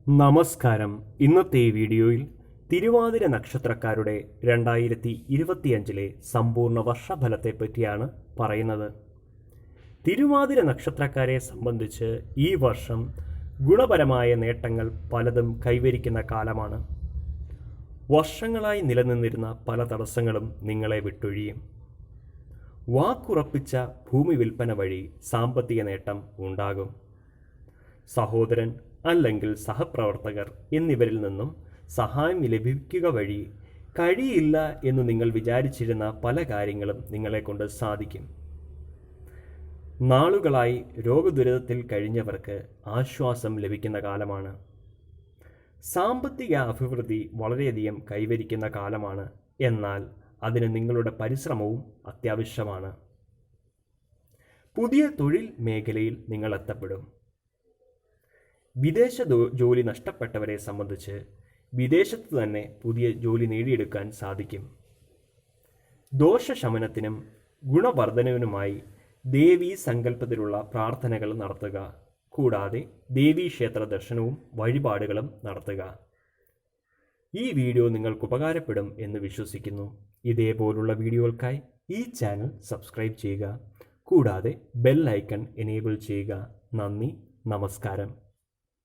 നമസ്കാരം. ഇന്നത്തെ ഈ വീഡിയോയിൽ തിരുവാതിര നക്ഷത്രക്കാരുടെ 2025 സമ്പൂർണ്ണ വർഷഫലത്തെ പറ്റിയാണ് പറയുന്നത്. തിരുവാതിര നക്ഷത്രക്കാരെ സംബന്ധിച്ച് ഈ വർഷം ഗുണപരമായ നേട്ടങ്ങൾ പലതും കൈവരിക്കുന്ന കാലമാണ്. വർഷങ്ങളായി നിലനിന്നിരുന്ന പല തടസ്സങ്ങളും നിങ്ങളെ വിട്ടൊഴിയും. വാക്കുറപ്പിച്ച ഭൂമി വിൽപ്പന വഴി സാമ്പത്തിക നേട്ടം ഉണ്ടാകും. സഹോദരൻ അല്ലെങ്കിൽ സഹപ്രവർത്തകർ എന്നിവരിൽ നിന്നും സഹായം ലഭിക്കുക വഴി കഴിയില്ല എന്ന് നിങ്ങൾ വിചാരിച്ചിരുന്ന പല കാര്യങ്ങളും നിങ്ങളെക്കൊണ്ട് സാധിക്കും. നാളുകളായി രോഗദുരിതത്തിൽ കഴിഞ്ഞവർക്ക് ആശ്വാസം ലഭിക്കുന്ന കാലമാണ്. സാമ്പത്തിക അഭിവൃദ്ധി വളരെയധികം കൈവരിക്കുന്ന കാലമാണ്. എന്നാൽ അതിന് നിങ്ങളുടെ പരിശ്രമവും അത്യാവശ്യമാണ്. പുതിയ തൊഴിൽ മേഖലയിൽ നിങ്ങൾ എത്തപ്പെടും. വിദേശ ജോലി നഷ്ടപ്പെട്ടവരെ സംബന്ധിച്ച് വിദേശത്ത് തന്നെ പുതിയ ജോലി നേടിയെടുക്കാൻ സാധിക്കും. ദോഷശമനത്തിനും ഗുണവർദ്ധനവിനുമായി ദേവീ സങ്കല്പത്തിലുള്ള പ്രാർത്ഥനകൾ നടത്തുക. കൂടാതെ ദേവീക്ഷേത്ര ദർശനവും വഴിപാടുകളും നടത്തുക. ഈ വീഡിയോ നിങ്ങൾക്ക് ഉപകാരപ്പെടും എന്ന് വിശ്വസിക്കുന്നു. ഇതേപോലുള്ള വീഡിയോകൾക്കായി ഈ ചാനൽ സബ്സ്ക്രൈബ് ചെയ്യുക. കൂടാതെ ബെൽ ഐക്കൺ എനേബിൾ ചെയ്യുക. നന്ദി, നമസ്കാരം.